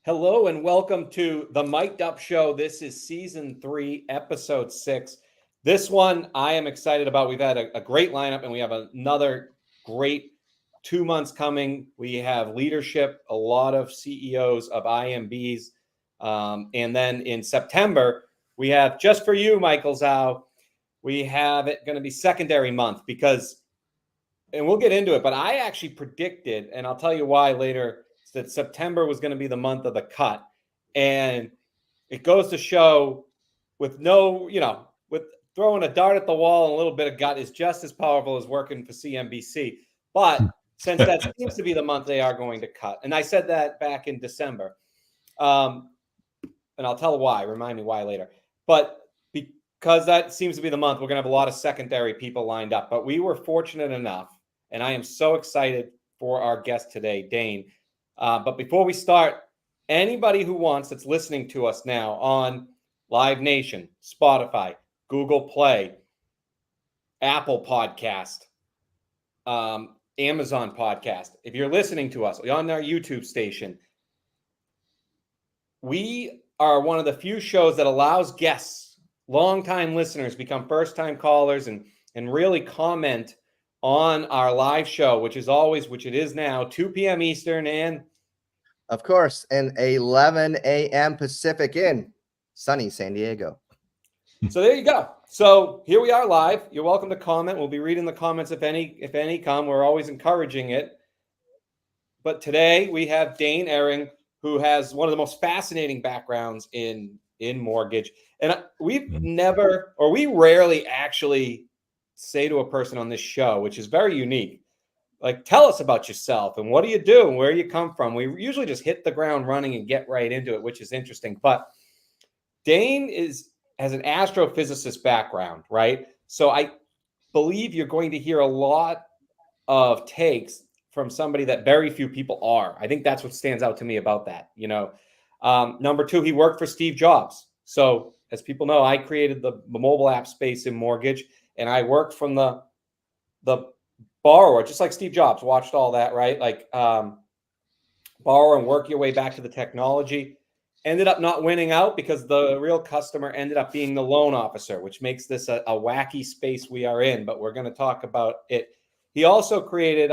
Hello and welcome to the Mic'd Up Show. This is season 3, episode 6. This one I am excited about. We've had a great lineup and we have another great 2 months coming. We have leadership, a lot of CEOs of IMBs. And then in September, we have just for you, Michael Zhao, we have it going to be secondary month because, and we'll get into it, but I actually predicted, and I'll tell you why later, that September was going to be the month of the cut. And it goes to show with no, with throwing a dart at the wall and a little bit of gut is just as powerful as working for CNBC. But since that seems to be the month they are going to cut, and I said that back in December, and I'll tell why, remind me why later. But because that seems to be the month, we're going to have a lot of secondary people lined up. But we were fortunate enough, and I am so excited for our guest today, Dane. But before we start, anybody who wants that's listening to us now on Live Nation, Spotify, Google Play, Apple Podcast, Amazon Podcast, if you're listening to us on our YouTube station, we are one of the few shows that allows guests, longtime listeners, become first-time callers and really comment on our live show, which it is now, 2 p.m. Eastern and, of course, and 11 a.m. Pacific in sunny San Diego. So there you go. So here we are live. You're welcome to comment. We'll be reading the comments if any come. We're always encouraging it. But today we have Dane Ehring, who has one of the most fascinating backgrounds in mortgage. And we rarely actually say to a person on this show, which is very unique, like, tell us about yourself and what do you do and where you come from. We usually just hit the ground running and get right into it, which is interesting. But Dane has an astrophysicist background, right? So I believe you're going to hear a lot of takes from somebody that very few people are. I think that's what stands out to me about that. Number two, he worked for Steve Jobs. So as people know, I created the mobile app space in mortgage. And I worked from the borrower, just like Steve Jobs, watched all that, right? Like borrow and work your way back to the technology. Ended up not winning out because the real customer ended up being the loan officer, which makes this a wacky space we are in, but we're going to talk about it. He also created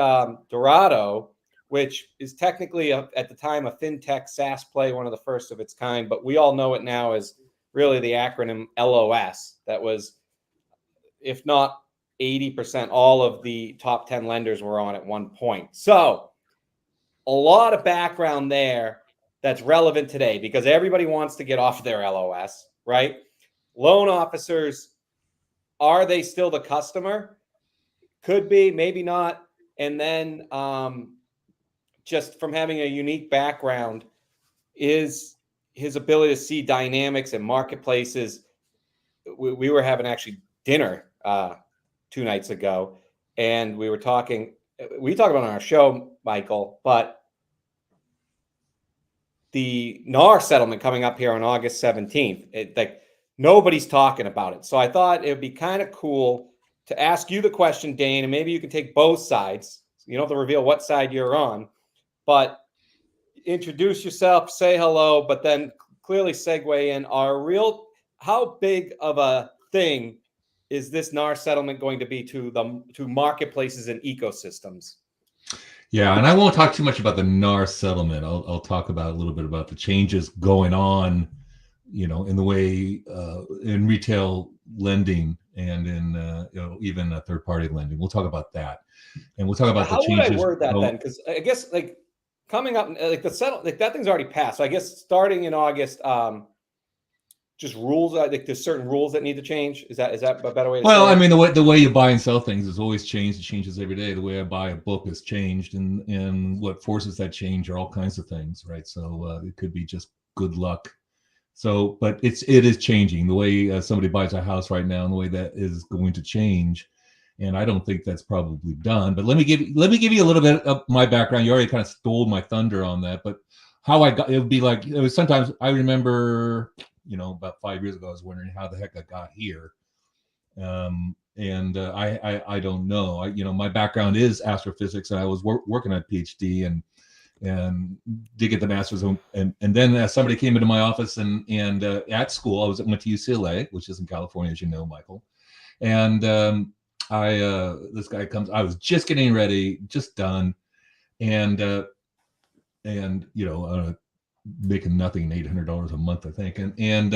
Dorado, which is technically, at the time, a fintech SaaS play, one of the first of its kind, but we all know it now as really the acronym LOS. That was, if not 80%, all of the top 10 lenders were on at one point. So a lot of background there that's relevant today because everybody wants to get off their LOS, right? Loan officers, are they still the customer? Could be, maybe not. And then just from having a unique background is his ability to see dynamics in marketplaces. We were having actually dinner 2 nights ago, and we talk about on our show, Michael, but the NAR settlement coming up here on August 17th, like nobody's talking about it. So I thought it would be kind of cool to ask you the question, Dane, and maybe you can take both sides. You don't have to reveal what side you're on, but introduce yourself, say hello, but then clearly segue in how big of a thing is this NAR settlement going to be to marketplaces and ecosystems? Yeah, and I won't talk too much about the NAR settlement. I'll talk about a little bit about the changes going on, in the way in retail lending and in even third-party lending. We'll talk about that, and we'll talk about the changes. How would I word that then? Because I guess coming up, that thing's already passed. So I guess starting in August. Just rules, there's certain rules that need to change. Is that a better way to say it? I mean, the way you buy and sell things is always changed. It changes every day. The way I buy a book has changed, and what forces that change are all kinds of things, right? So it could be just good luck. So, but it is changing. The way somebody buys a house right now, and the way that is going to change, and I don't think that's probably done. But let me give you a little bit of my background. You already kind of stole my thunder on that, but how I got it would be like, it was sometimes I remember. About 5 years ago, I was wondering how the heck I got here. I don't know. My background is astrophysics, and I was working on a PhD, and and did get the master's. And then somebody came into my office and at school, went to UCLA, which is in California, as you know, Michael. And this guy comes, I was just getting ready, just done. And making nothing, $800 a month, I think. And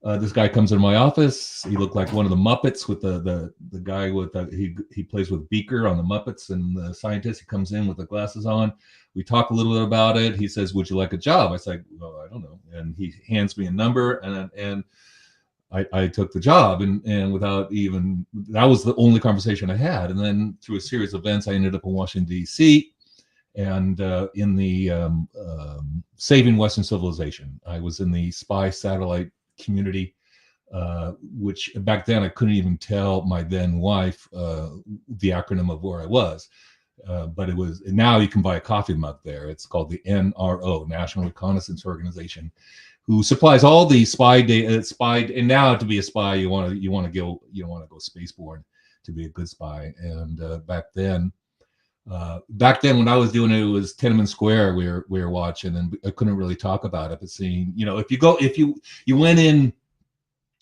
this guy comes into my office. He looked like one of the Muppets with the guy with he plays with Beaker on the Muppets, and the scientist. He comes in with the glasses on. We talk a little bit about it. He says, "Would you like a job?" I said, "Well, I don't know." And he hands me a number, and I took the job, and without even, that was the only conversation I had. And then through a series of events, I ended up in Washington, D.C., and in the Saving Western Civilization. I was in the spy satellite community, which back then I couldn't even tell my then wife the acronym of where I was. But it was, now you can buy a coffee mug there. It's called the NRO, National Reconnaissance Organization, who supplies all the spy data. And now to be a spy, you want to go spaceborne to be a good spy. And back then when I was doing it, it was Tiananmen Square we were watching, and I couldn't really talk about it. But seeing, if you went in,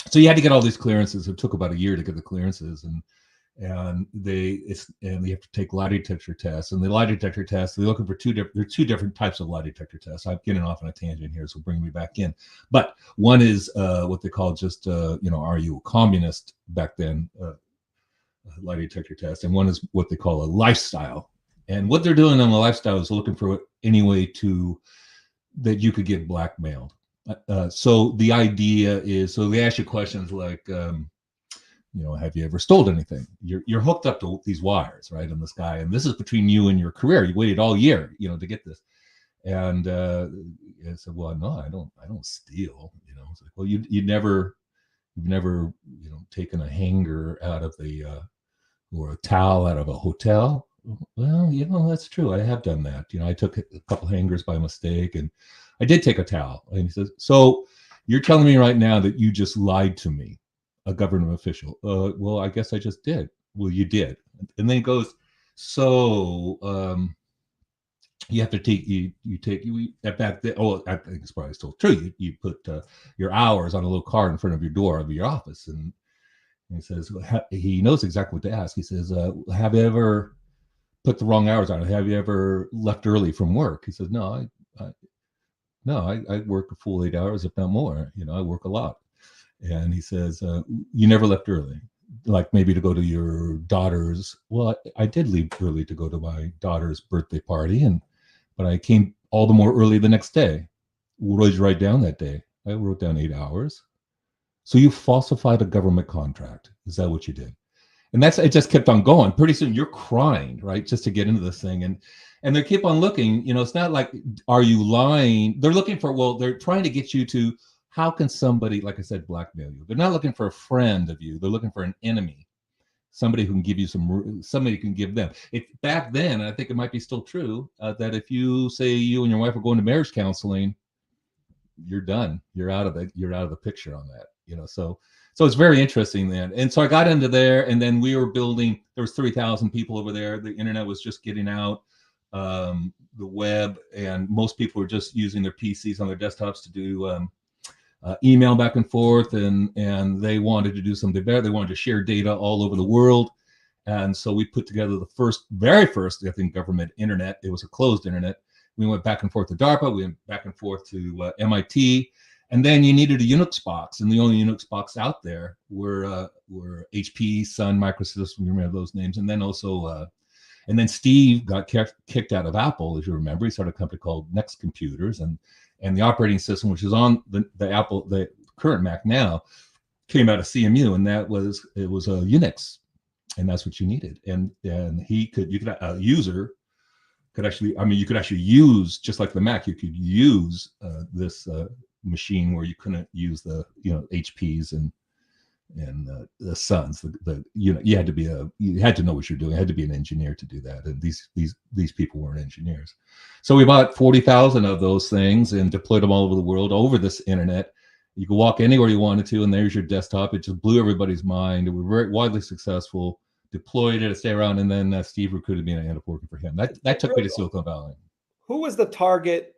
so you had to get all these clearances. It took about a year to get the clearances, and you have to take lie detector tests. And the lie detector tests, they're looking for there are two different types of lie detector tests. I'm getting off on a tangent here, so bring me back in. But one is what they call just are you a communist back then? Lie detector test, and one is what they call a lifestyle. And what they're doing on the lifestyle is looking for any way that you could get blackmailed. So the idea is, so they ask you questions like, have you ever stolen anything? You're hooked up to these wires, right? And this guy, and this is between you and your career. You waited all year, to get this. And I said, well, no, I don't steal. It's like, well, you've never taken a hanger out of or a towel out of a hotel. Well, that's true. I have done that. I took a couple hangers by mistake, and I did take a towel. And he says, so you're telling me right now that you just lied to me, a government official? Well, I guess I just did. Well, you did. And then he goes, so you have to take back then. Oh, I think it's probably still true. You put your hours on a little card in front of your door of your office, and he says, he knows exactly what to ask. He says, have you ever put the wrong hours on it? Have you ever left early from work? He says, no, I work a full 8 hours, if not more. I work a lot. And he says, you never left early, like maybe to go to your daughter's. Well, I did leave early to go to my daughter's birthday party, but I came all the more early the next day. What did you write down that day? I wrote down 8 hours. So you falsified a government contract. Is that what you did? And it just kept on going. Pretty soon you're crying, right? Just to get into this thing. And they keep on looking, it's not like, are you lying? They're looking for, they're trying to get you to, how can somebody, like I said, blackmail you? They're not looking for a friend of you. They're looking for an enemy. Somebody who can give you somebody can give them. Back then, and I think it might be still true, that if you say you and your wife are going to marriage counseling, you're done. You're out of the picture on that. So it's very interesting then. And so I got into there, and then we were building, there was 3,000 people over there. The internet was just getting out, the web, and most people were just using their PCs on their desktops to do email back and forth, and they wanted to do something better. They wanted to share data all over the world. And so we put together the very first, I think, government internet. It was a closed internet. We went back and forth to DARPA. We went back and forth to MIT. And then you needed a Unix box, and the only Unix box out there were HP, Sun, Microsystems. You remember those names, and then also, and then Steve got kicked out of Apple, as you remember. He started a company called Next Computers, and the operating system, which is on the Apple, the current Mac now, came out of CMU, and it was a Unix, and that's what you needed. And a user could actually, you could actually use, just like the Mac, you could use this machine where you couldn't use the HPs and the Suns. You had to know what you're doing. You had to be an engineer to do that, and these people weren't engineers. So we bought 40,000 of those things and deployed them all over the world over this internet. You could walk anywhere you wanted to, and there's your desktop. It just blew everybody's mind. We were very widely successful. Deployed it, stay around, and then Steve recruited me, and I ended up working for him. That took me to Silicon Valley. who was the target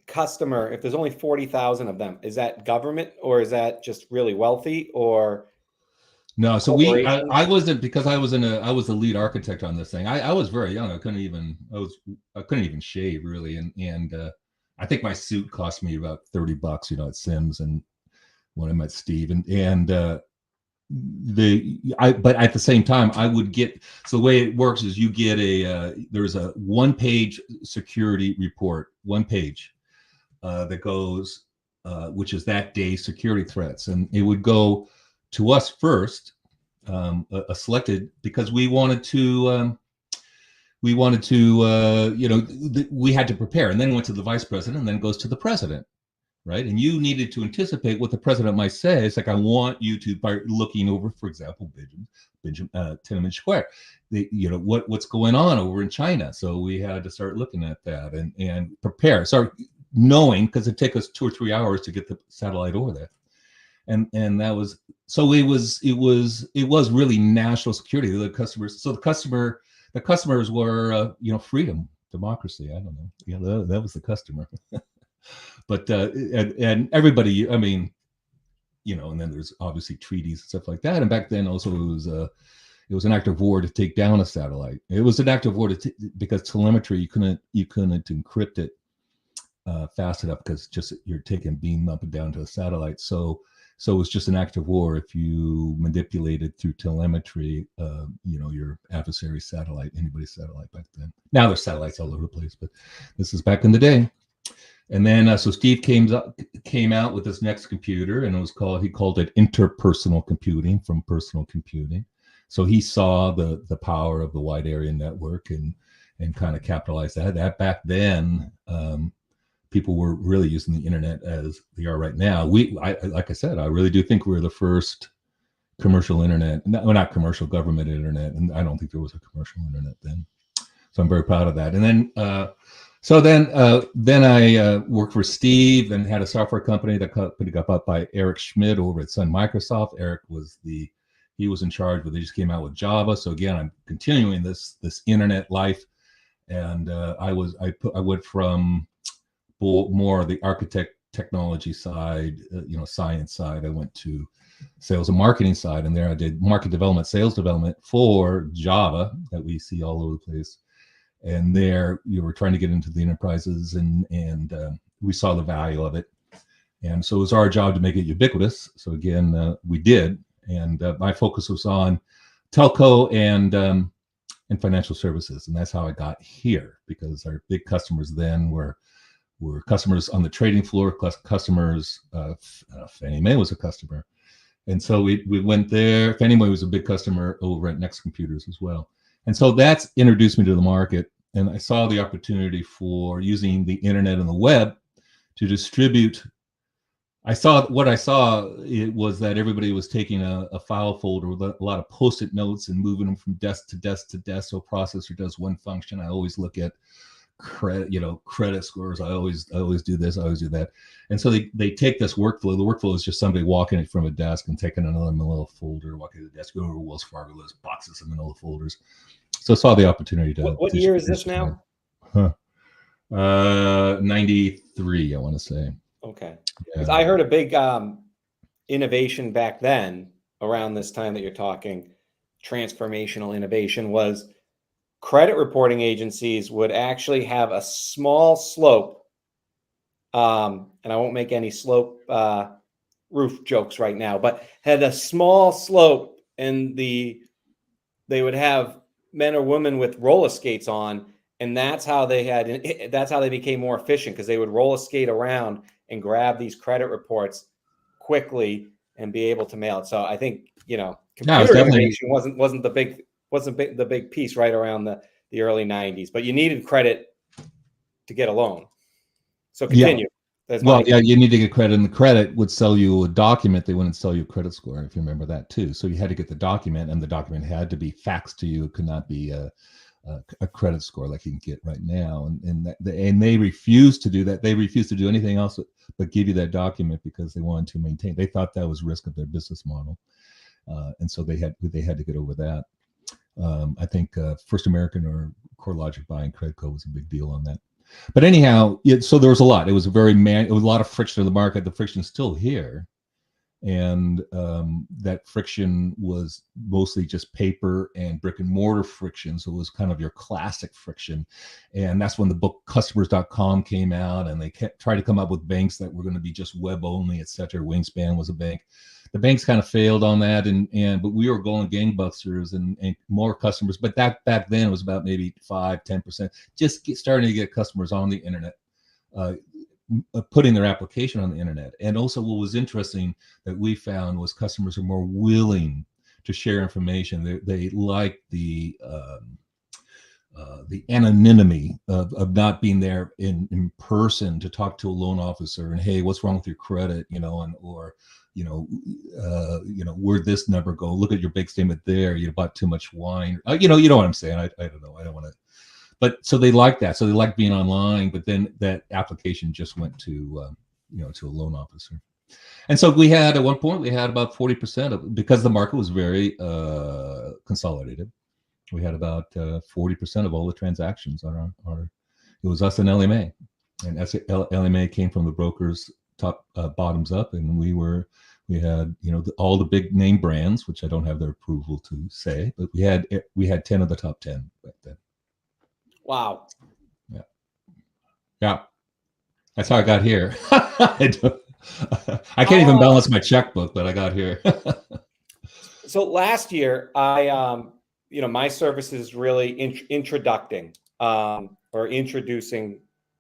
customer? If there's only 40,000 of them, is that government or is that just really wealthy or? No, so I wasn't, because I was the lead architect on this thing. I was very young. I couldn't even shave really. And I think my suit cost me about $30, at Sims, and when I met Steve, but at the same time I would get, so the way it works is you get there's a 1-page security report, 1 page that goes, which is that day security threats. And it would go to us first, a selected, because we wanted to, we had to prepare, and then went to the vice president, and then goes to the president, right? And you needed to anticipate what the president might say. It's like, I want you to, by looking over, for example, Tiananmen Square, what's going on over in China. So we had to start looking at that and prepare. Start knowing, because it'd take us 2 or 3 hours to get the satellite over there. And that was, so it was really national security. The customers, so the customers were, freedom, democracy. I don't know. Yeah, that was the customer. But and everybody, I mean, and then there's obviously treaties and stuff like that. And back then also it was an act of war to take down a satellite. It was an act of war because telemetry, you couldn't encrypt it fast enough, because just you're taking beam up and down to a satellite. So it was just an act of war if you manipulated through telemetry, your adversary's satellite, anybody's satellite back then. Now there's satellites all over the place, but this is back in the day. And then so Steve came out with this next computer, and he called it interpersonal computing, from personal computing. So he saw the power of the wide area network and kind of capitalized that. Back then, people were really using the internet as they are right now. Like I said, I really do think we're the first commercial internet, not commercial, government internet, and I don't think there was a commercial internet then. So I'm very proud of that. And then then I worked for Steve, and had a software company. That company got bought by Eric Schmidt over at Sun Microsoft. Eric was he was in charge, but they just came out with Java. So again, I'm continuing this internet life, and I went from more the architect technology side, science side. I went to sales and marketing side, and there I did market development, sales development for Java that we see all over the place. And there you were trying to get into the enterprises, and we saw the value of it. And so it was our job to make it ubiquitous. So again, we did. And my focus was on telco and financial services. And that's how I got here, because our big customers then were customers on the trading floor, customers, Fannie Mae was a customer. And so we went there. Fannie Mae was a big customer over at Next Computers as well. And so that's introduced me to the market. And I saw the opportunity for using the internet and the web to distribute. What I saw it was that everybody was taking a file folder with a lot of Post-it notes and moving them from desk to desk to desk. So a processor does one function. I always look at credit scores. I always do this, I always do that. And so they take this workflow. The workflow is just somebody walking it from a desk and taking another manila folder, walking to the desk, go over to Wells Fargo, those boxes of manila folders. So I saw the opportunity to. What year is this now? 93, I want to say. Okay. Because I heard a big innovation back then, around this time that you're talking, transformational innovation, was credit reporting agencies would actually have a small slope, and I won't make any slope roof jokes right now, but had a small slope, and they would have men or women with roller skates on, and that's how they became more efficient, because they would roller skate around and grab these credit reports quickly and be able to mail it. So I think computer innovation wasn't the big piece right around the early 90s, but you needed credit to get a loan. So continue. Yeah. You need to get credit, and the credit would sell you a document. They wouldn't sell you a credit score, if you remember that too. So you had to get the document, and the document had to be faxed to you. It could not be a credit score like you can get right now. And they refused to do that. They refused to do anything else but give you that document, because they wanted to maintain. They thought that was risk of their business model, and so they had to get over that. I think First American or CoreLogic buying Credco was a big deal on that. But anyhow, so there was a lot. It was it was a lot of friction in the market. The friction's still here, and that friction was mostly just paper and brick and mortar friction. So it was kind of your classic friction, and that's when the book Customers.com came out, and they tried to come up with banks that were going to be just web only, etc. Wingspan was a bank. The banks kind of failed on that, but we were going gangbusters and more customers. But that back then was about maybe 5-10%, just starting to get customers on the internet, putting their application on the internet. And also, what was interesting that we found was customers are more willing to share information. They like the anonymity of not being there in person to talk to a loan officer and, hey, what's wrong with your credit, or where'd this number go? Look at your bank statement there. You bought too much wine. You know what I'm saying. I don't know. I don't want to. But so they like that. So they like being online. But then that application just went to to a loan officer. And so we had, at one point, we had about 40% of, because the market was very consolidated. We had about 40% of all the transactions on our. It was us and LMA, and LMA came from the brokers top bottoms up, and we had all the big name brands, which I don't have their approval to say, but we had 10 of the top 10 back then. Wow. Yeah, that's how I got here. I can't even balance my checkbook, but I got here. So last year, my services really introducing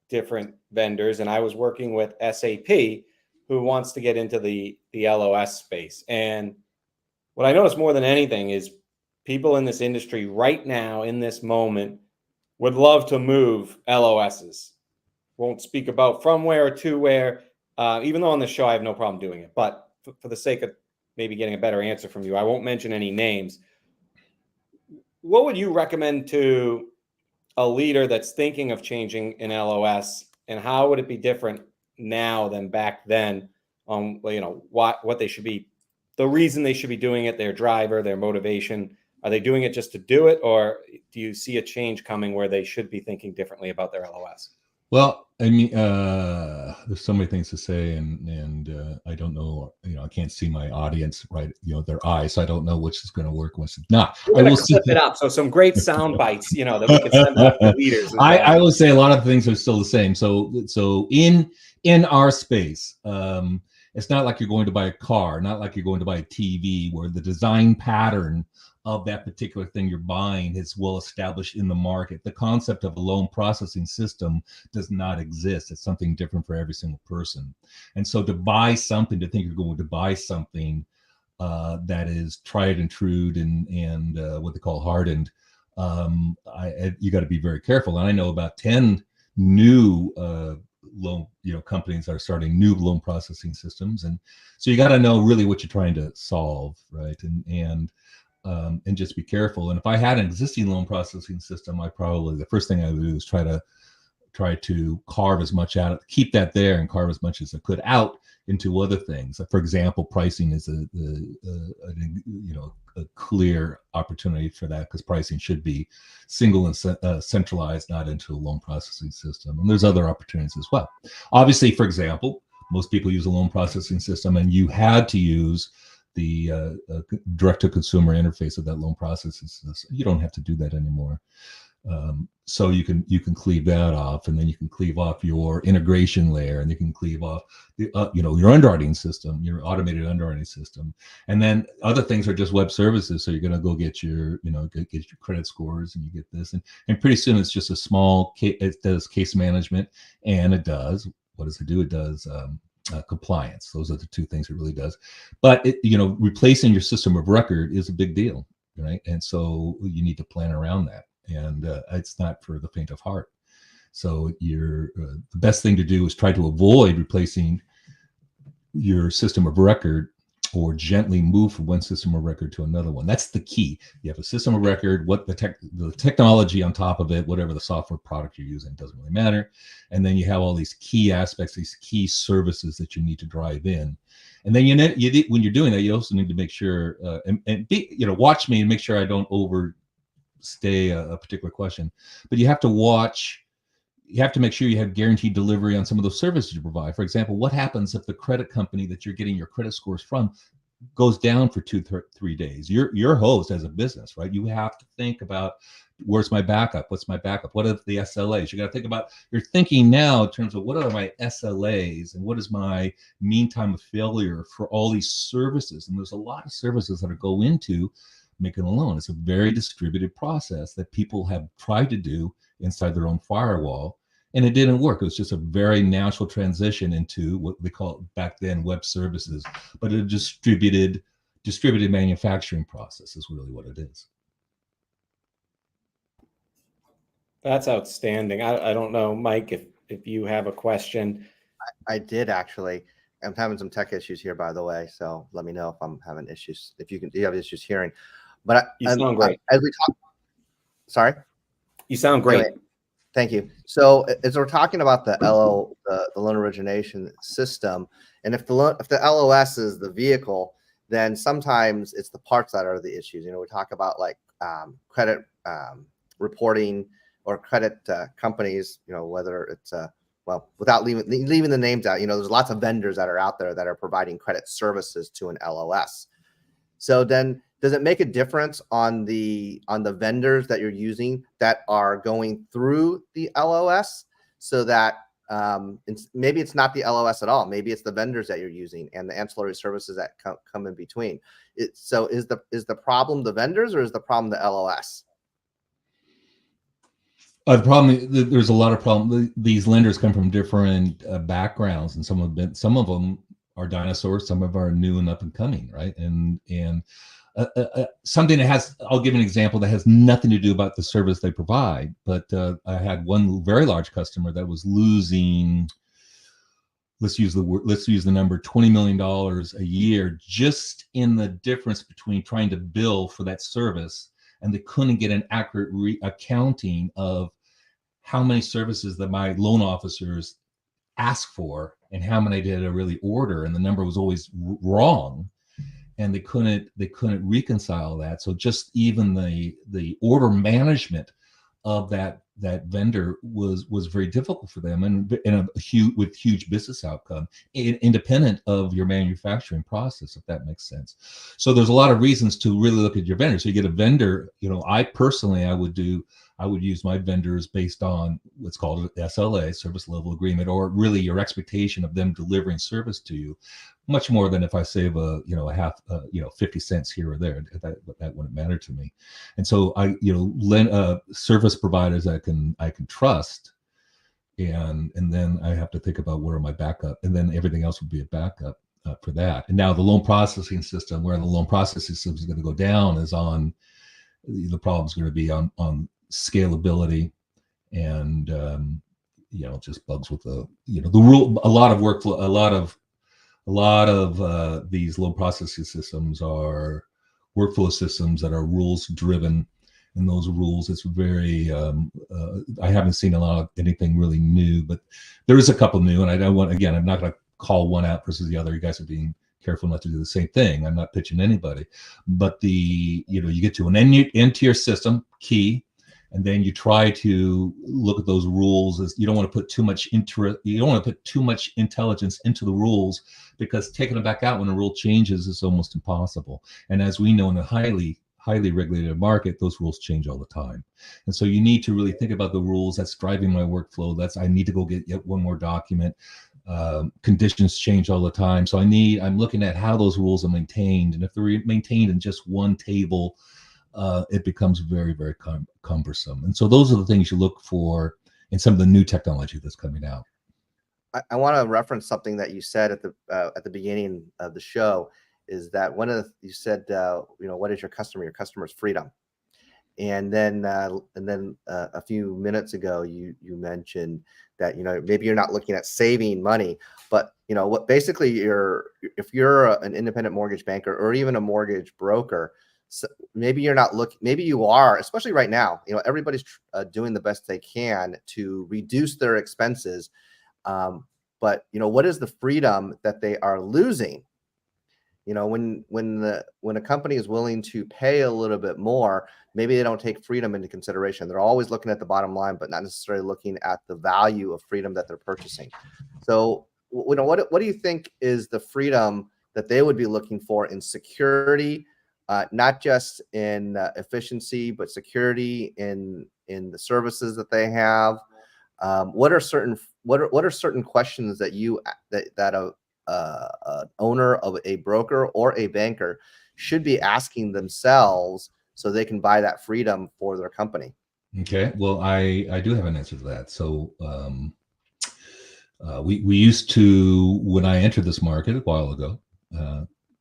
different vendors, and I was working with SAP, who wants to get into the LOS space. And what I noticed more than anything is people in this industry right now, in this moment, would love to move LOSs. Won't speak about from where to where, even though on the show I have no problem doing it. But for the sake of maybe getting a better answer from you, I won't mention any names. What would you recommend to a leader that's thinking of changing an LOS, and how would it be different now than back then on what they should be, the reason they should be doing it, their driver, their motivation? Are they doing it just to do it, or do you see a change coming where they should be thinking differently about their LOS? Well, I mean, there's so many things to say, and I don't know. I can't see my audience, right? Their eyes, so I don't know which is going to work, which is not. I will clip it up. So some great sound bites, that we can send out to leaders. I will say a lot of things are still the same. So in our space, it's not like you're going to buy a car, not like you're going to buy a TV, where the design pattern of that particular thing you're buying is well established in the market. The concept of a loan processing system does not exist. It's something different for every single person. And so to buy something, to think you're going to buy something that is tried and true and what they call hardened, you got to be very careful. And I know about 10 new loan companies that are starting new loan processing systems, and so you got to know really what you're trying to solve, right? And just be careful. And if I had an existing loan processing system, the first thing I would do is try to carve as much out, keep that there, and carve as much as I could out into other things. For example, pricing is a clear opportunity for that, because pricing should be single and centralized, not into a loan processing system. And there's other opportunities as well. Obviously, for example, most people use a loan processing system, and you had to use the direct-to-consumer interface of that loan processing system. You don't have to do that anymore. So you can cleave that off, and then you can cleave off your integration layer, and you can cleave off your underwriting system, your automated underwriting system, and then other things are just web services. So you're going to go get your get your credit scores, and you get this, and pretty soon it's just a small it does case management, and it does, what does it do? It does compliance. Those are the two things it really does. But replacing your system of record is a big deal, right? And so you need to plan around that, and it's not for the faint of heart. So the best thing to do is try to avoid replacing your system of record, or gently move from one system of record to another one. That's the key. You have a system of record, what the technology on top of it, whatever the software product you're using, doesn't really matter. And then you have all these key aspects, these key services that you need to drive in. And then when you're doing that, you also need to make sure and be, watch me and make sure I don't overstay a particular question. But you have to watch you have to make sure you have guaranteed delivery on some of those services you provide. For example, what happens if the credit company that you're getting your credit scores from goes down for 3 days? Your host as a business, right? You have to think about, where's my backup? What's my backup? What are the SLAs? You got to think about, you're thinking now in terms of what are my SLAs and what is my mean time of failure for all these services. And there's a lot of services that go into making a loan. It's a very distributed process that people have tried to do inside their own firewall, and it didn't work. It was just a very natural transition into what they call back then web services, but a distributed manufacturing process is really what it is. That's outstanding. I don't know, Mike, if you have a question. I did actually. I'm having some tech issues here, by the way. So let me know if I'm having issues. If you have issues hearing, but You sound great. As we talk, sorry. You sound great. Anyway, thank you. So as we're talking about the loan origination system, and if the LOS is the vehicle, then sometimes it's the parts that are the issues. You know, we talk about like credit reporting or credit companies. You know, whether it's well, without leaving the names out, you know, there's lots of vendors that are out there that are providing credit services to an LOS. So then, does it make a difference on the vendors that you're using that are going through the LOS, so that maybe it's not the LOS at all, maybe it's the vendors that you're using and the ancillary services that come in between? So is the problem the vendors, or is the problem the LOS? The problem, there's a lot of problems. These lenders come from different backgrounds, and some of them are dinosaurs, some of them are new and up and coming, right? And something that has, I'll give an example that has nothing to do about the service they provide, but I had one very large customer that was losing, let's use the number $20 million a year just in the difference between trying to bill for that service, and they couldn't get an accurate accounting of how many services that my loan officers asked for and how many did I really order, and the number was always wrong, and they couldn't reconcile that. So just even the order management of that vendor was very difficult for them, and with huge business outcome, independent of your manufacturing process, if that makes sense. So there's a lot of reasons to really look at your vendor. So you get a vendor, you know, I would use my vendors based on what's called an SLA, service level agreement, or really your expectation of them delivering service to you, much more than if I save a 50 cents here or there. That wouldn't matter to me. And so service providers I can trust, and then I have to think about where are my backup, and then everything else would be a backup for that. And now the loan processing system, where the loan processing system is going to go down, is on the problem is going to be on scalability, and just bugs with the rule. A lot of workflow, a lot of these loan processing systems are workflow systems that are rules driven, and those rules, it's very I haven't seen a lot of anything really new, but there is a couple new, and I'm not going to call one out versus the other. You guys are being careful not to do the same thing. I'm not pitching anybody, but you get to an end to your system key, and then you try to look at those rules. As you don't want to put too much intelligence into the rules, because taking them back out when a rule changes is almost impossible. And as we know, in a highly regulated market, those rules change all the time. And so you need to really think about the rules that's driving my workflow. I need to go get yet one more document. Conditions change all the time. So I'm looking at how those rules are maintained. And if they're maintained in just one table, it becomes very, very cumbersome. And so those are the things you look for in some of the new technology that's coming out. I want to reference something that you said at the beginning of the show, is that you said, what is your customer? Your customer's freedom. And then a few minutes ago, you mentioned that, maybe you're not looking at saving money, but what basically if you're an independent mortgage banker or even a mortgage broker, so maybe you're not looking, maybe you are, especially right now, everybody's doing the best they can to reduce their expenses. But what is the freedom that they are losing? You know, when a company is willing to pay a little bit more, maybe they don't take freedom into consideration. They're always looking at the bottom line, but not necessarily looking at the value of freedom that they're purchasing. So, you know, what do you think is the freedom that they would be looking for in security, not just in efficiency, but security in the services that they have? What are certain questions that an owner of a broker or a banker should be asking themselves so they can buy that freedom for their company? Okay, well, I do have an answer to that. So we used to, when I entered this market a while ago,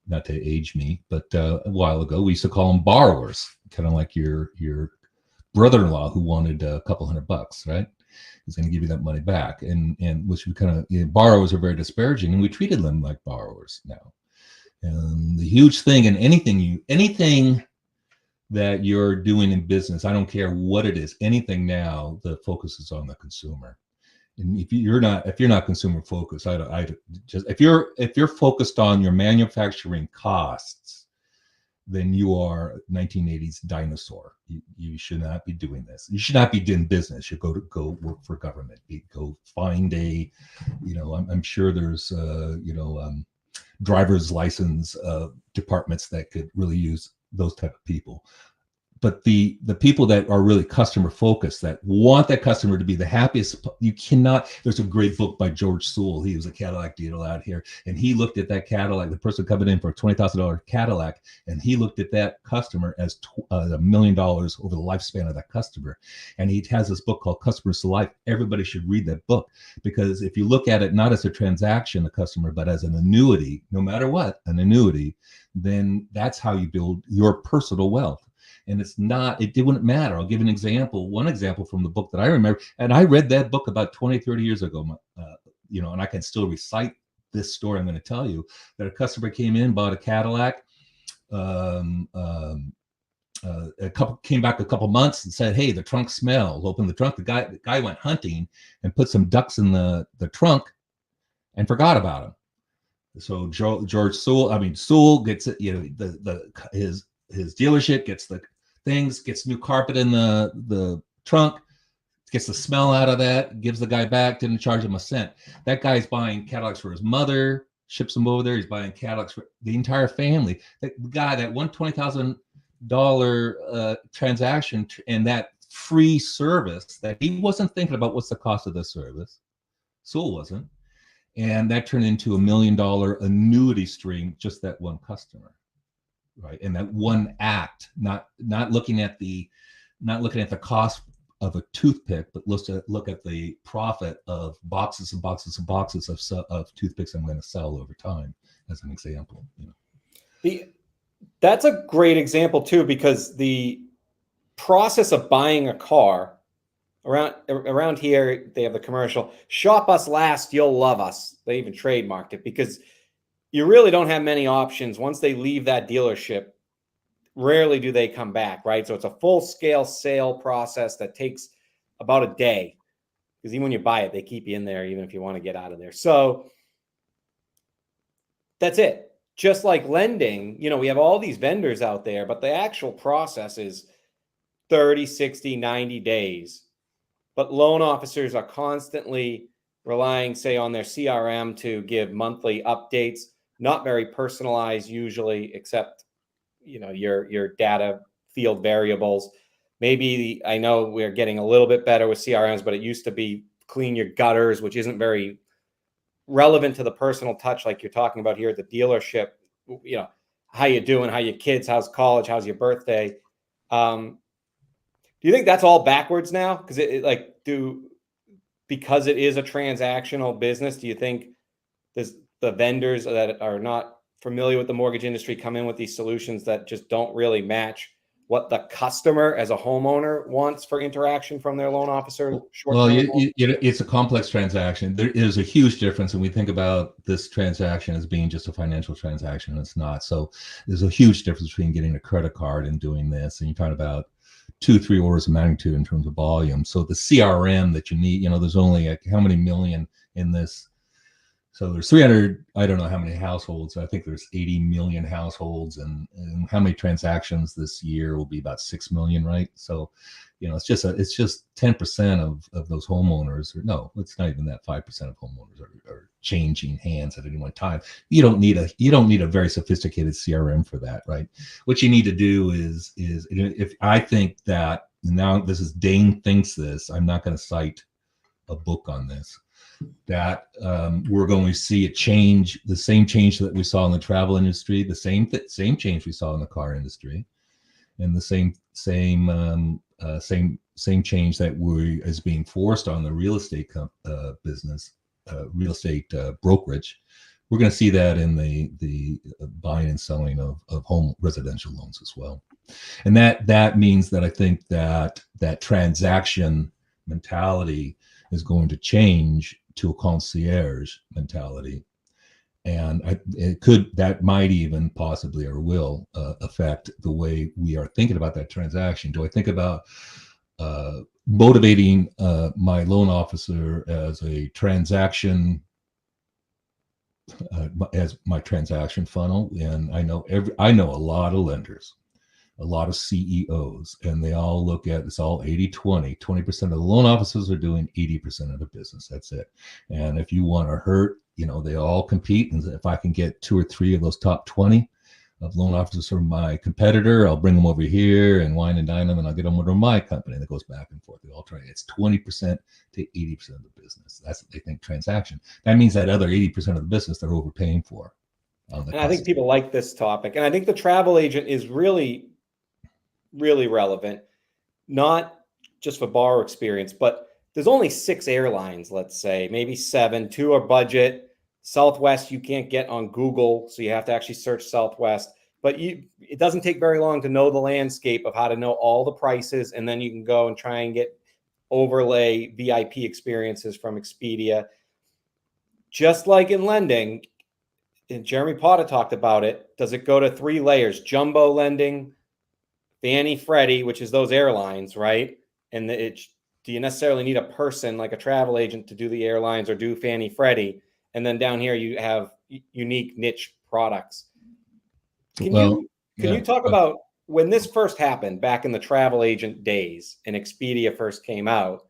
not to age me, but a while ago, we used to call them borrowers, kind of like your brother-in-law who wanted a couple $100, right? He's going to give you that money back, and which we kind of, you know, borrowers are very disparaging, and we treated them like borrowers now. And the huge thing in anything that you're doing in business, I don't care what it is, anything now, the focus is on the consumer. And if you're not consumer focused, if you're focused on your manufacturing costs, then you are 1980s dinosaur. You should not be doing this. You should not be doing business. You go work for government. You go find a, you know, I'm sure there's driver's license departments that could really use those type of people. But the people that are really customer focused, that want that customer to be the happiest, you cannot. There's a great book by George Sewell. He was a Cadillac dealer out here, and he looked at that Cadillac, the person coming in for a $20,000 Cadillac, and he looked at that customer as $1 million over the lifespan of that customer. And he has this book called Customers to Life. Everybody should read that book, because if you look at it not as a transaction, the customer, but as an annuity, no matter what, an annuity, then that's how you build your personal wealth. And it wouldn't matter. I'll give an example, one example from the book that I remember. And I read that book about 20, 30 years ago, and I can still recite this story I'm going to tell you, that a customer came in, bought a Cadillac, came back a couple months and said, "Hey, the trunk smells." Opened the trunk. The guy went hunting and put some ducks in the trunk and forgot about him. So George Sewell gets it, his dealership gets the things, gets new carpet in the trunk, gets the smell out of that, gives the guy back, didn't charge him a cent. That guy's buying Cadillacs for his mother, ships them over there. He's buying Cadillacs for the entire family. That guy, that $20,000 transaction and that free service, that he wasn't thinking about what's the cost of this service. Sewell wasn't. And that turned into $1 million annuity stream, just that one customer. Right, and that one act, not looking at the cost of a toothpick, but look at the profit of boxes and boxes and boxes of toothpicks I'm going to sell over time, as an example. That's a great example too, because the process of buying a car around here, they have the commercial, "Shop us last, you'll love us." They even trademarked it, because you really don't have many options. Once they leave that dealership, rarely do they come back, right? So it's a full-scale sale process that takes about a day, because even when you buy it, they keep you in there, even if you want to get out of there. So that's it. Just like lending, we have all these vendors out there, but the actual process is 30, 60, 90 days. But loan officers are constantly relying, say, on their CRM to give monthly updates. Not very personalized usually, except, your data field variables. Maybe I know we're getting a little bit better with CRMs, but it used to be clean your gutters, which isn't very relevant to the personal touch like you're talking about here at the dealership. How you doing? How your kids? How's college? How's your birthday? Do you think that's all backwards now? Because because it is a transactional business, do you think the vendors that are not familiar with the mortgage industry come in with these solutions that just don't really match what the customer as a homeowner wants for interaction from their loan officer? Well, it's a complex transaction. There is a huge difference when we think about this transaction as being just a financial transaction. It's not. So there's a huge difference between getting a credit card and doing this. And you're talking about 2-3 orders of magnitude in terms of volume. So the CRM that you need, there's only how many million in this So there's 300, I don't know how many households. I think there's 80 million households, and how many transactions this year will be about 6 million, right? So, it's just 10% of those homeowners, or no, it's not even that. 5% of homeowners are changing hands at any one time. You don't need a very sophisticated CRM for that, right? What you need to do is if I think that now this is Dane thinks this, I'm not going to cite a book on this, that we're going to see a change, the same change that we saw in the travel industry, the same change we saw in the car industry, and the same change that is being forced on the real estate business, real estate brokerage. We're going to see that in the buying and selling of home residential loans as well. And that means that I think that transaction mentality is going to change to a concierge mentality, and that might even possibly or will affect the way we are thinking about that transaction. Do I think about motivating my loan officer as a transaction, as my transaction funnel? And I know a lot of lenders, a lot of CEOs, and they all look at it's all 80-20. 20% of the loan officers are doing 80% of the business. That's it. And if you want to hurt, they all compete. And if I can get 2 or 3 of those top 20 of loan officers from my competitor, I'll bring them over here and wine and dine them, and I'll get them over to my company. That goes back and forth. They all try. It's 20% to 80% of the business. That's what they think transaction. That means that other 80% of the business they're overpaying for. And I think people like this topic. And I think the travel agent is really relevant, not just for borrower experience, but there's only 6 airlines, let's say, maybe 7, 2 are budget. Southwest, you can't get on Google, so you have to actually search Southwest. But it doesn't take very long to know the landscape of how to know all the prices, and then you can go and try and get overlay VIP experiences from Expedia. Just like in lending, and Jeremy Potter talked about it, does it go to 3 layers? Jumbo lending, Fannie, Freddie, which is those airlines, right? And do you necessarily need a person like a travel agent to do the airlines or do Fannie, Freddie? And then down here you have unique niche products. Can you talk about when this first happened back in the travel agent days and Expedia first came out?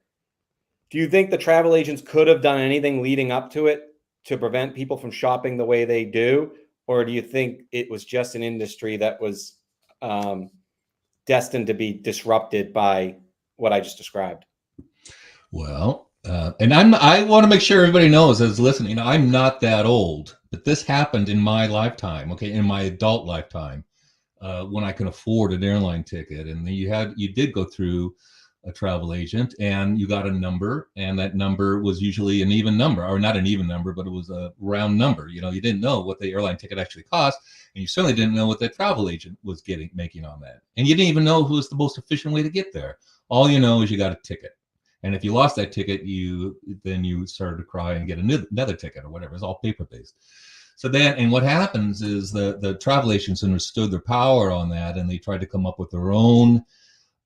Do you think the travel agents could have done anything leading up to it to prevent people from shopping the way they do? Or do you think it was just an industry that was destined to be disrupted by what I just described? Well, and I want to make sure everybody knows that's listening, I'm not that old, but this happened in my lifetime, okay, in my adult lifetime, when I can afford an airline ticket. And you did go through a travel agent and you got a number, and that number was usually an even number, or not an even number, but it was a round number. You didn't know what the airline ticket actually cost, and you certainly didn't know what the travel agent was making on that. And you didn't even know who was the most efficient way to get there. All you know is you got a ticket. And if you lost that ticket, then you started to cry and get another ticket or whatever. It's all paper-based. So and what happens is the travel agents understood their power on that, and they tried to come up with their own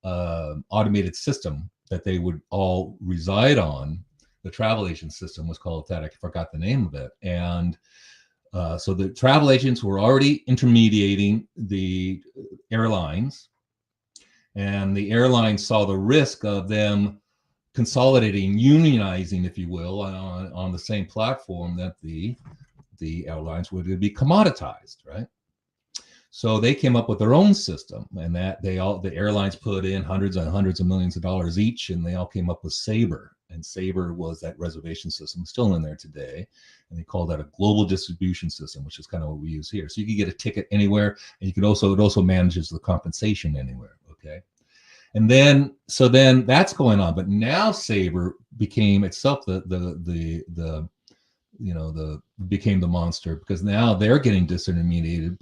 automated system that they would all reside on. The travel agent system was called that. I forgot the name of it. And so the travel agents were already intermediating the airlines, and the airlines saw the risk of them consolidating, unionizing, if you will, on the same platform, that the airlines would be commoditized, right? So they came up with their own system, and that the airlines put in hundreds and hundreds of millions of dollars each, and they all came up with Sabre. And Sabre was that reservation system, still in there today, and they call that a global distribution system, which is kind of what we use here. So you can get a ticket anywhere, and it also manages the compensation anywhere. Okay. And then that's going on, but now Sabre became itself became the monster, because now they're getting disintermediated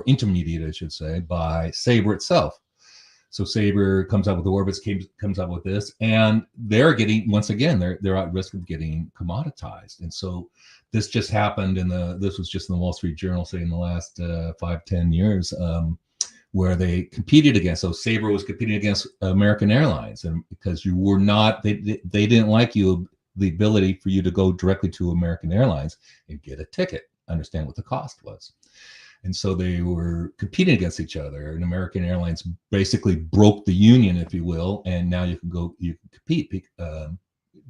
intermediated, I should say, by Sabre itself. So Sabre comes out with the Orbitz, comes out with this, and they're getting, once again, they're at risk of getting commoditized. And so this just happened this was just in the Wall Street Journal, say in the last 5-10 years. Where they competed against. So Sabre was competing against American Airlines, and because you were not, they didn't like you the ability for you to go directly to American Airlines and get a ticket, understand what the cost was. And so they were competing against each other, and American Airlines basically broke the union, if you will, and now you can compete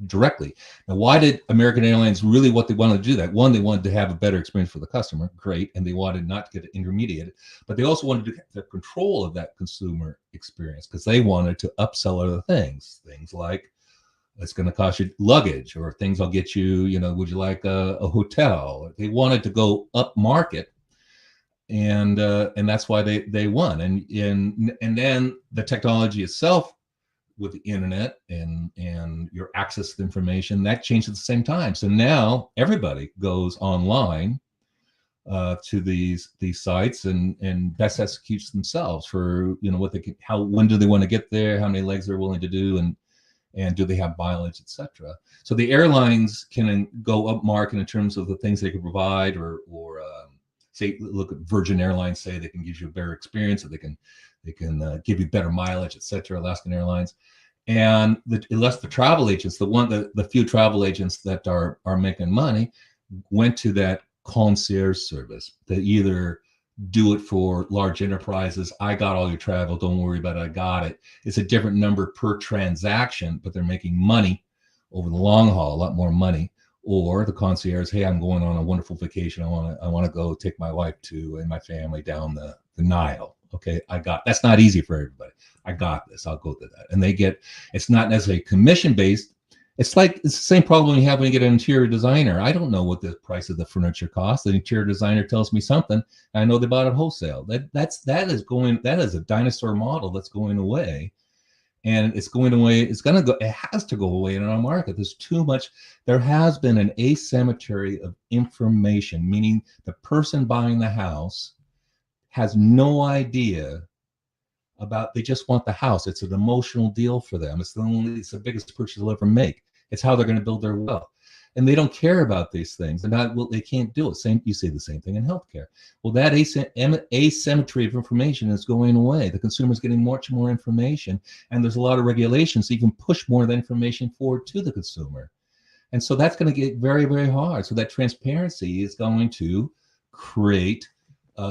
directly. Now, why did American Airlines really what they wanted to do that? One, they wanted to have a better experience for the customer, great, and they wanted not to get intermediated, but they also wanted to have control of that consumer experience because they wanted to upsell other things like it's going to cost you luggage, or things I'll get you, would you like a hotel? They wanted to go up market, and that's why they won. And then the technology itself, with the internet and your access to information, that changed at the same time. So now everybody goes online to these sites and best executes themselves for what they can, when do they want to get there, how many legs they're willing to do, and do they have mileage, etc. So the airlines can go up market in terms of the things they can provide, or say, look at Virgin Airlines, say they can give you a better experience, or they can give you better mileage, etc. Alaskan Airlines, and unless the travel agents, the few travel agents that are making money, went to that concierge service. They either do it for large enterprises. I got all your travel. Don't worry about it. I got it. It's a different number per transaction, but they're making money over the long haul, a lot more money. Or the concierge, hey, I'm going on a wonderful vacation. I want to go take my wife and my family down the Nile. Okay, that's not easy for everybody. I got this. I'll go to that. And it's not necessarily commission based. It's the same problem you have when you get an interior designer. I don't know what the price of the furniture costs. The interior designer tells me something. And I know they bought it wholesale. That is a dinosaur model that's going away. And it's going away. It has to go away in our market. There has been an asymmetry of information, meaning the person buying the house has no idea they just want the house. It's an emotional deal for them. It's the biggest purchase they'll ever make. It's how they're going to build their wealth. And they don't care about these things. They can't do it. You say the same thing in healthcare. Well, that asymmetry of information is going away. The consumer is getting much more information, and there's a lot of regulations to even push more of that information forward to the consumer. And so that's going to get very, very hard. So that transparency is going to create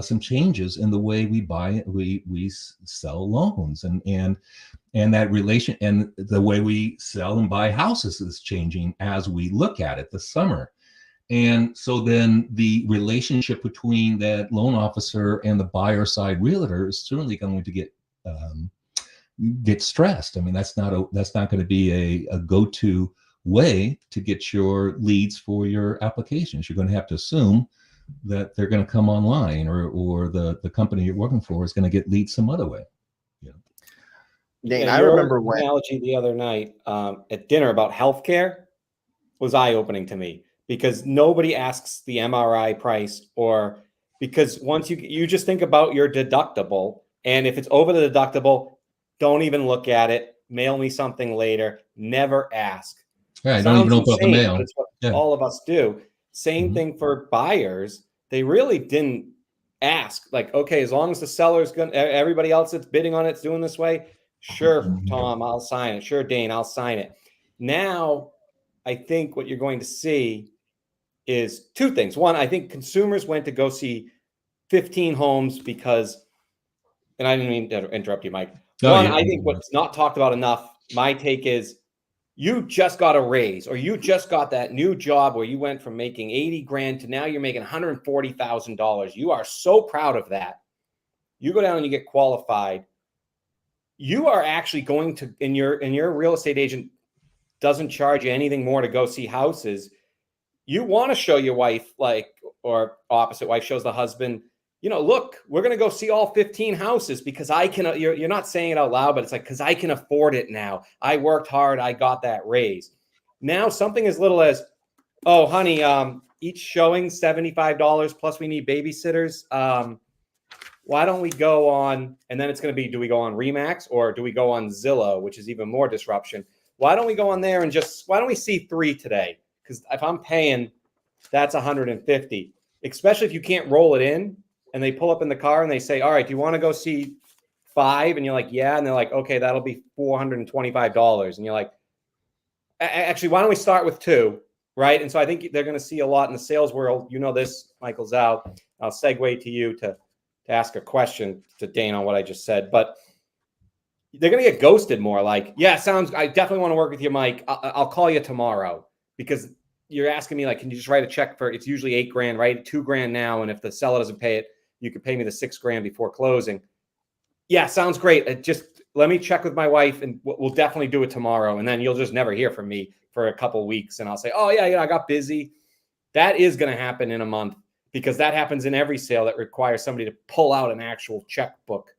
some changes in the way we sell loans, and that relation, and the way we sell and buy houses is changing as we look at it this summer. And so then the relationship between that loan officer and the buyer side realtor is certainly going to get stressed. I mean, that's not going to be a go-to way to get your leads for your applications. You're going to have to assume that they're going to come online, or the company you're working for is going to get leads some other way. Dane, I remember when analogy the other night at dinner about healthcare was eye-opening to me, because nobody asks the MRI price, or because once you just think about your deductible, and if it's over the deductible, don't even look at it. Mail me something later. Never ask. Yeah, don't even open up the mail. But it's what all of us do. Same thing for buyers. They really didn't ask, like, okay, as long as the seller's going, everybody else that's bidding on it's doing this way, sure, Tom, I'll sign it. Sure, Dane, I'll sign it. Now, I think what you're going to see is two things. One, I think consumers went to go see 15 homes because, and I didn't mean to interrupt you, Mike. I think what's not talked about enough, my take is, you just got a raise, or you just got that new job where you went from making 80 grand to now you're making $140,000. You are so proud of that. You go down and you get qualified. You are actually going to, and your real estate agent doesn't charge you anything more to go see houses. You want to show your wife, or opposite wife shows the husband, look, we're going to go see all 15 houses because I can, you're not saying it out loud, but it's like, because I can afford it now. I worked hard. I got that raise. Now something as little as, oh, honey, each showing $75 plus we need babysitters. Why don't we go on, and then it's going to be, do we go on Remax or do we go on Zillow, which is even more disruption? Why don't we go on there and why don't we see 3 today? Because if I'm paying, that's 150, especially if you can't roll it in. And they pull up in the car and they say, all right, do you want to go see 5? And you're like, yeah. And they're like, okay, that'll be $425. And you're like, Actually, why don't we start with 2, right? And so I think they're going to see a lot in the sales world. You know this, Michael Zhao. I'll segue to you to ask a question to Dane on what I just said. But they're going to get ghosted more. Like, yeah, I definitely want to work with you, Mike. I'll call you tomorrow, because you're asking me, like, can you just write a check for, it's usually $8,000, right? $2,000 now. And if the seller doesn't pay it, you can pay me the $6,000 before closing. Yeah, sounds great. Just let me check with my wife, and we'll definitely do it tomorrow. And then you'll just never hear from me for a couple of weeks. And I'll say, oh, yeah, I got busy. That is going to happen in a month, because that happens in every sale that requires somebody to pull out an actual checkbook.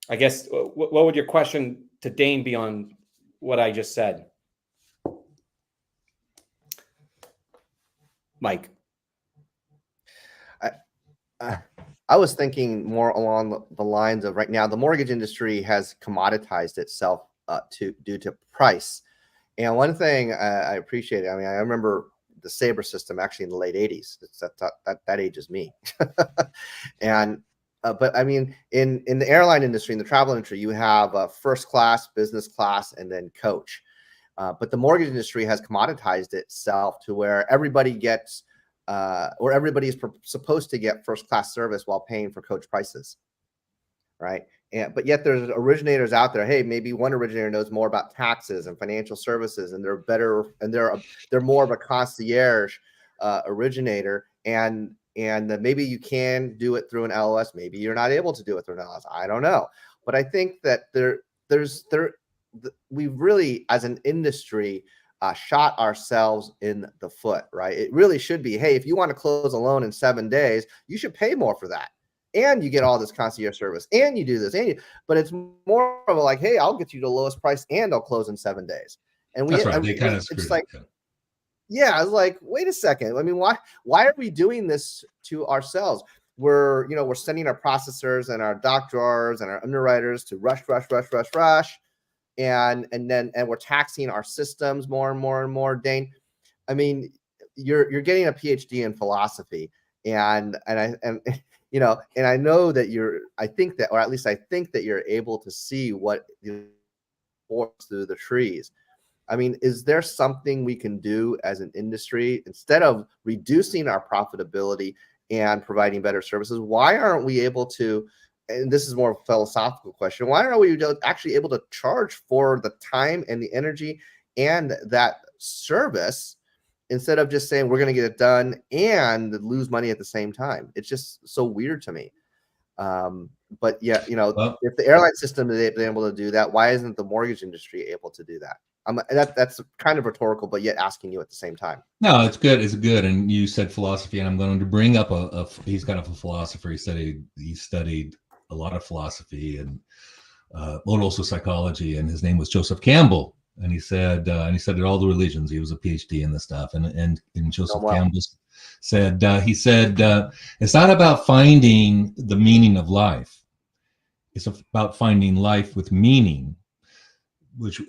I guess, what would your question to Dane be on what I just said? Mike. I was thinking more along the lines of, right now, the mortgage industry has commoditized itself due to price. And one thing I appreciate, I mean, I remember the Sabre system actually in the late 80s. That ages me. And but I mean, in the airline industry, in the travel industry, you have first class, business class, and then coach. But the mortgage industry has commoditized itself to where everybody gets, or everybody is supposed to get first class service while paying for coach prices, right? But yet there's originators out there. Hey, maybe one originator knows more about taxes and financial services, and they're better, and they're more of a concierge originator, and maybe you can do it through an LOS. Maybe you're not able to do it through an LOS. I don't know, but I think that we've really, as an industry, shot ourselves in the foot, right? It really should be, hey, if you want to close a loan in 7 days, you should pay more for that. And you get all this concierge service, and you do this, but it's more of a like, hey, I'll get you the lowest price, and I'll close in 7 days. And that's right. They kind of screwed like, yeah, I was like, wait a second. I mean, why are we doing this to ourselves? We're sending our processors and our doc drawers and our underwriters to rush, and we're taxing our systems more and more. Dane, I mean, you're getting a PhD in philosophy, and I know that I think that you're able to see what the forest through the trees. I mean, is there something we can do as an industry, instead of reducing our profitability and providing better services? Why aren't we able to, and this is more of a philosophical question, why aren't we actually able to charge for the time and the energy and that service, instead of just saying we're going to get it done and lose money at the same time? It's just so weird to me. But yeah, if the airline system is able to do that, why isn't the mortgage industry able to do that? That's kind of rhetorical, but yet asking you at the same time. No, it's good. It's good. And you said philosophy, and I'm going to bring up he's kind of a philosopher. He studied a lot of philosophy and also psychology, and his name was Joseph Campbell. And he said that all the religions, he was a PhD in this stuff. And Joseph Campbell said, it's not about finding the meaning of life. It's about finding life with meaning.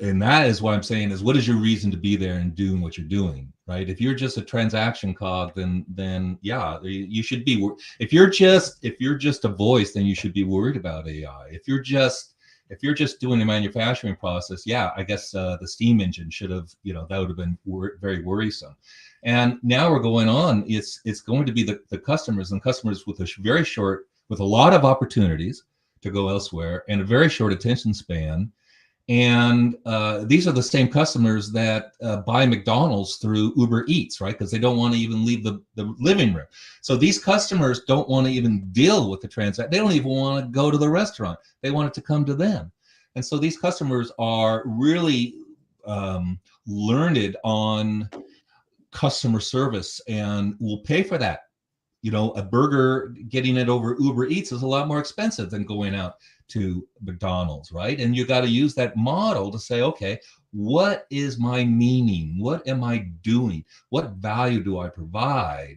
And that is what I'm saying is, what is your reason to be there and doing what you're doing, right? If you're just a transaction cog, then yeah, you should be. If you're just a voice, then you should be worried about AI. If you're just doing the manufacturing process, yeah, I guess the steam engine should have, that would have been very worrisome. And now we're going on. It's going to be the customers with with a lot of opportunities to go elsewhere and a very short attention span. And these are the same customers that buy McDonald's through Uber Eats, right? Because they don't want to even leave the living room. So these customers don't want to even deal with the transaction. They don't even want to go to the restaurant. They want it to come to them. And so these customers are really learned on customer service and will pay for that. A burger, getting it over Uber Eats is a lot more expensive than going out to McDonald's, right? And you got to use that model to say, okay, what is my meaning? What am I doing? What value do I provide?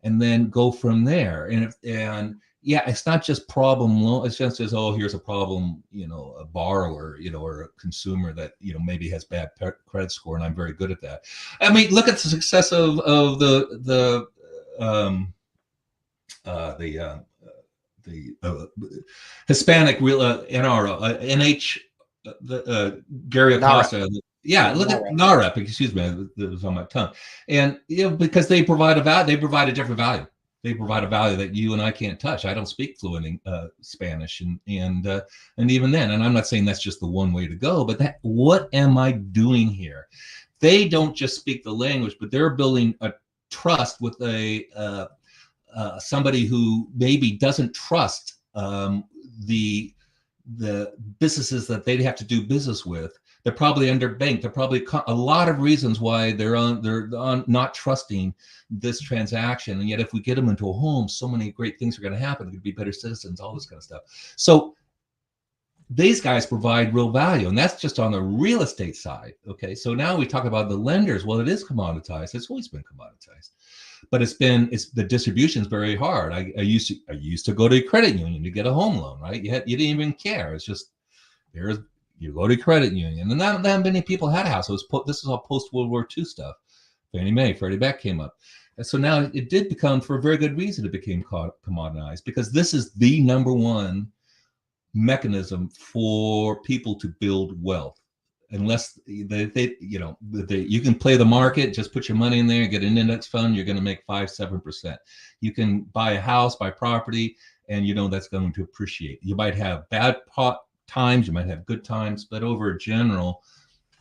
And then go from there. And yeah, it's not just problem loan. It's just as, oh, here's a problem, a borrower, or a consumer that, maybe has bad credit score, and I'm very good at that. I mean, look at the success of the Hispanic real NRO, NH, Gary Acosta, Yeah, look at NAREP. Excuse me, it was on my tongue. And because they provide they provide a different value. They provide a value that you and I can't touch. I don't speak fluent Spanish, and even then, and I'm not saying that's just the one way to go, but what am I doing here? They don't just speak the language, but they're building a trust with somebody who maybe doesn't trust the businesses that they'd have to do business with. They're probably underbanked. There are probably a lot of reasons why they're not trusting this transaction. And yet, if we get them into a home, so many great things are going to happen. They could be better citizens, all this kind of stuff. So these guys provide real value, and that's just on the real estate side. Okay, so now we talk about the lenders. Well, it is commoditized. It's always been commoditized, but the distribution is very hard. I used to go to a credit union to get a home loan, right? You didn't even care. It's just you go to credit union, and not that many people had a house. This is all post World War II stuff. Fannie Mae, Freddie Mac came up, and so now it did become, for a very good reason, it became commoditized, because this is the number one mechanism for people to build wealth. Unless you can play the market, just put your money in there, get an index fund, you're going to make 5-7%. You can buy a house, buy property, and that's going to appreciate. You might have bad times, you might have good times, but over general,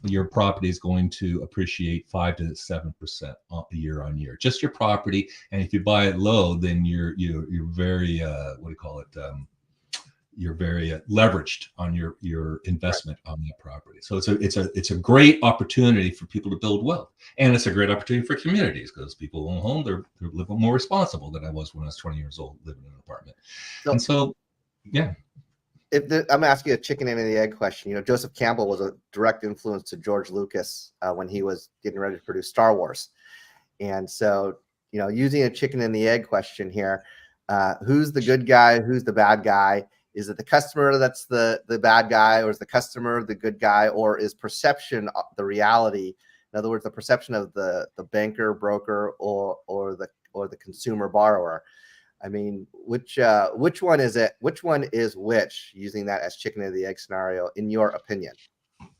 your property is going to appreciate 5 to 7% year on year. Just your property, and if you buy it low, then you're very you're very leveraged on your investment on that property. So it's a great opportunity for people to build wealth, and it's a great opportunity for communities, because people own home, they're a little more responsible than I was when I was 20 years old living in an apartment. Yeah. I'm going to ask you a chicken and the egg question. Joseph Campbell was a direct influence to George Lucas when he was getting ready to produce Star Wars. And so, using a chicken and the egg question here, who's the good guy? Who's the bad guy? Is it the customer that's the bad guy, or is the customer the good guy, or is perception the reality? In other words, the perception of the banker, broker, or the consumer borrower. I mean, which one is it? Which one is which? Using that as chicken and the egg scenario, in your opinion?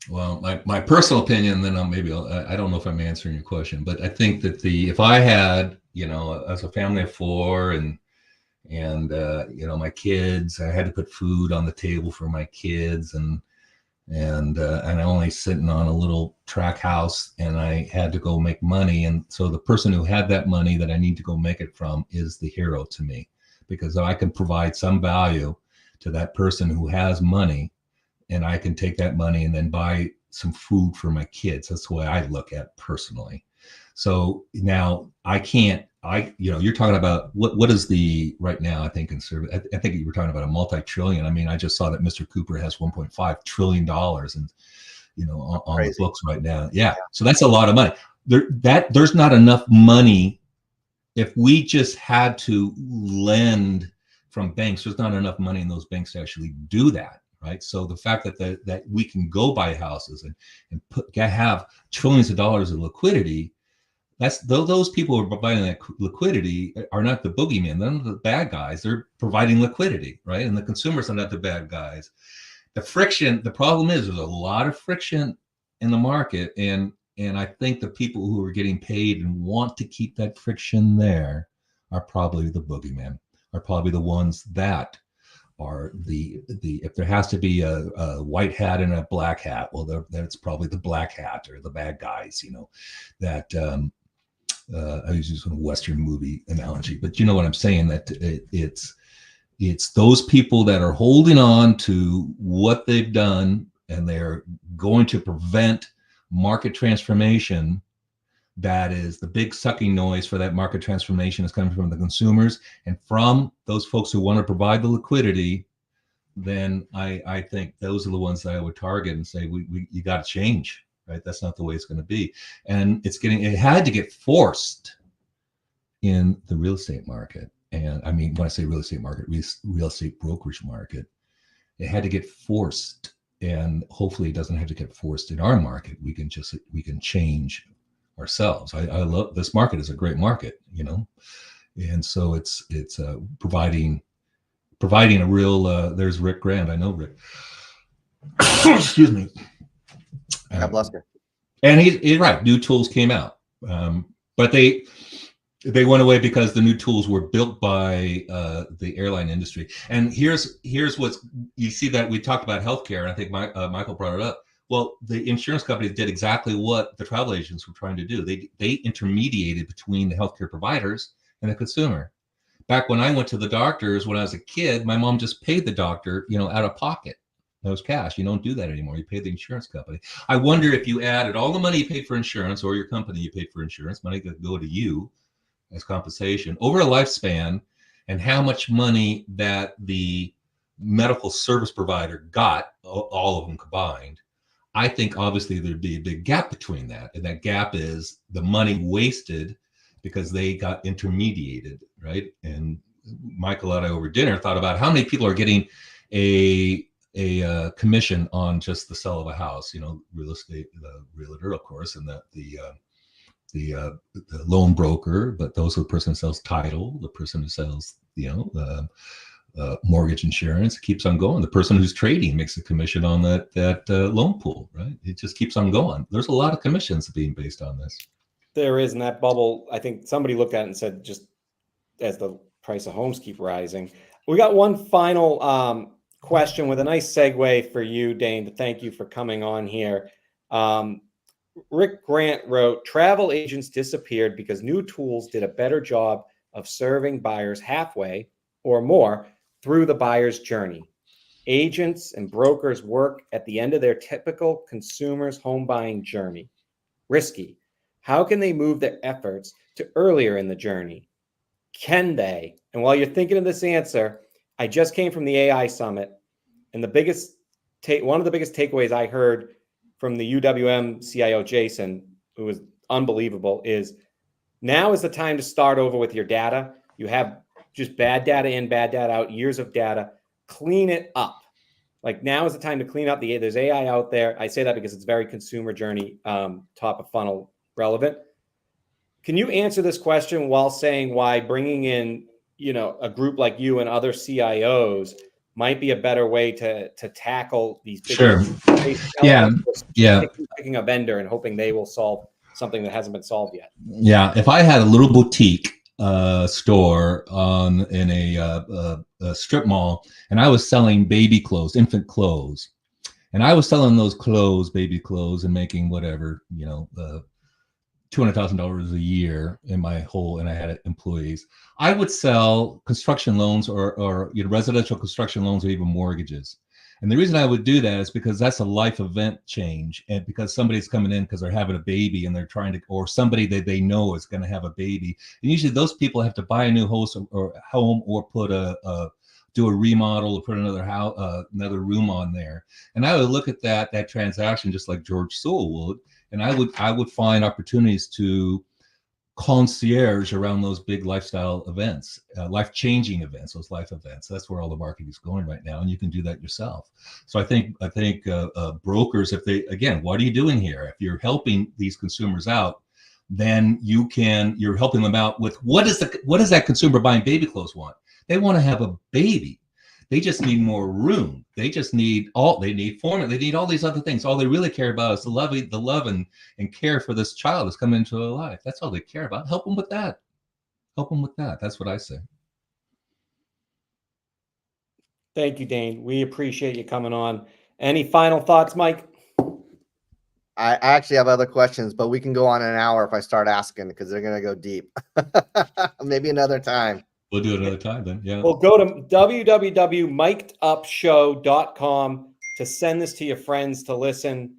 Well, my personal opinion, then I don't know if I'm answering your question, but I think that if I had, as a family of 4 and my kids, I had to put food on the table for my kids, and I'm only sitting on a little track house, and I had to go make money. And so the person who had that money that I need to go make it from is the hero to me, because I can provide some value to that person who has money, and I can take that money and then buy some food for my kids. That's the way I look at it personally. So now you're talking about what is the right now, I think conservative, I think you were talking about a multi-trillion. I mean, I just saw that Mr. Cooper has $1.5 trillion and on the books right now. Yeah. So that's a lot of money. There's not enough money. If we just had to lend from banks, there's not enough money in those banks to actually do that. Right. So the fact that we can go buy houses and have trillions of dollars of liquidity, those people who are providing that liquidity are not the boogeyman. They're not the bad guys. They're providing liquidity, right? And the consumers are not the bad guys. The problem is there's a lot of friction in the market, and I think the people who are getting paid and want to keep that friction there are probably the boogeyman, are probably the ones that are if there has to be a white hat and a black hat, well, that's probably the black hat or the bad guys, that I was using a Western movie analogy, but you know what I'm saying, that it's those people that are holding on to what they've done, and they're going to prevent market transformation. That is the big sucking noise for that market transformation is coming from the consumers and from those folks who want to provide the liquidity. Then I think those are the ones that I would target and say, you got to change, right? That's not the way it's going to be. And it had to get forced in the real estate market. And I mean, when I say real estate market, real estate brokerage market, it had to get forced, and hopefully it doesn't have to get forced in our market. We can change ourselves. I love this market. Is a great market, and so it's providing a real. There's Rick Grant. I know Rick. Excuse me. God bless you. And he's right. New tools came out, but they went away because the new tools were built by the airline industry. And here's what's, you see that we talked about healthcare, and I think Michael brought it up. Well, the insurance companies did exactly what the travel agents were trying to do. They intermediated between the healthcare providers and the consumer. Back when I went to the doctors when I was a kid, my mom just paid the doctor, out of pocket. That was cash. You don't do that anymore. You pay the insurance company. I wonder if you added all the money you paid for insurance, or your company you paid for insurance, money could go to you as compensation over a lifespan, and how much money that the medical service provider got, all of them combined. I think obviously there'd be a big gap between that. And that gap is the money wasted because they got intermediated, right? And Michael and I over dinner thought about how many people are getting a commission on just the sale of a house, real estate, the realtor, of course, and the loan broker, but those are the person who sells title, the person who sells, mortgage insurance, keeps on going. The person who's trading makes a commission on that loan pool, right? It just keeps on going. There's a lot of commissions being based on this. There is, in that bubble, I think somebody looked at it and said, just as the price of homes keep rising. We got one final question with a nice segue for you, Dane, to thank you for coming on here. Rick Grant wrote, travel agents disappeared because new tools did a better job of serving buyers halfway or more through the buyer's journey. Agents and brokers work at the end of their typical consumer's home buying journey. Risky. How can they move their efforts to earlier in the journey? Can they? And while you're thinking of this answer, I just came from the AI Summit, and one of the biggest takeaways I heard from the UWM CIO, Jason, who was unbelievable, is now is the time to start over with your data. You have just bad data in, bad data out, years of data. Clean it up. Like, now is the time to clean up. There's AI out there. I say that because it's very consumer journey, top of funnel relevant. Can you answer this question while saying why bringing in, a group like you and other CIOs might be a better way to tackle these big Sure. Yeah. Picking a vendor and hoping they will solve something that hasn't been solved yet? Yeah. If I had a little boutique store in a strip mall, and I was selling baby clothes, infant clothes, and I was selling those baby clothes, and making whatever, $200,000 a year and I had employees, I would sell construction loans or residential construction loans, or even mortgages. And the reason I would do that is because that's a life event change, and because somebody's coming in because they're having a baby and they're trying to, or somebody that they know is going to have a baby. And usually those people have to buy a new home or put do a remodel or put another house, another room on there. And I would look at that transaction just like George Sewell would. And I would find opportunities to concierge around those big lifestyle events, life-changing events, those life events. That's where all the marketing is going right now, and you can do that yourself. So I think brokers, if they, again, what are you doing here? If you're helping these consumers out, then you're helping them out with what does that consumer buying baby clothes want? They want to have a baby. They just need more room. They just need formula. They need all these other things. All they really care about is the love and care for this child that's coming into their life. That's all they care about. Help them with that. Help them with that. That's what I say. Thank you, Dane. We appreciate you coming on. Any final thoughts, Mike? I actually have other questions, but we can go on an hour if I start asking, because they're going to go deep. Maybe another time. We'll do it another time then. Yeah. Well, go to www.mikedupshow.com to send this to your friends to listen.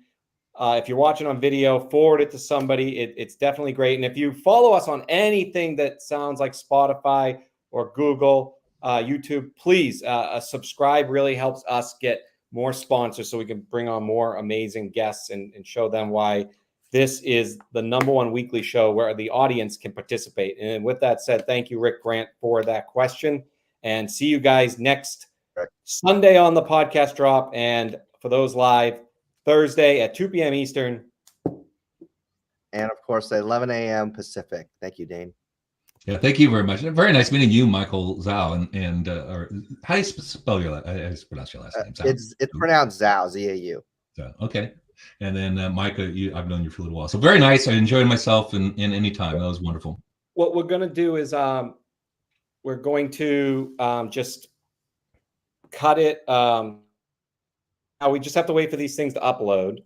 If you're watching on video, forward it to somebody. It's definitely great. And if you follow us on anything that sounds like Spotify or Google, YouTube, please subscribe. Really helps us get more sponsors so we can bring on more amazing guests and show them why this is the #1 weekly show where the audience can participate. And with that said, thank you, Rick Grant, for that question. And see you guys next Sunday on the podcast drop. And for those live, Thursday at 2 p.m. Eastern. And, of course, at 11 a.m. Pacific. Thank you, Dane. Yeah, thank you very much. Very nice meeting you, Michael Zhao. And or how do you spell your last name? How do you pronounce your last name? It's pronounced Zhao, Z-A-U. So, okay. And then Micah, I've known you for a little while, so very nice. I enjoyed myself in any time. That was wonderful. What we're going to do is we're going to just cut it. Now we just have to wait for these things to upload.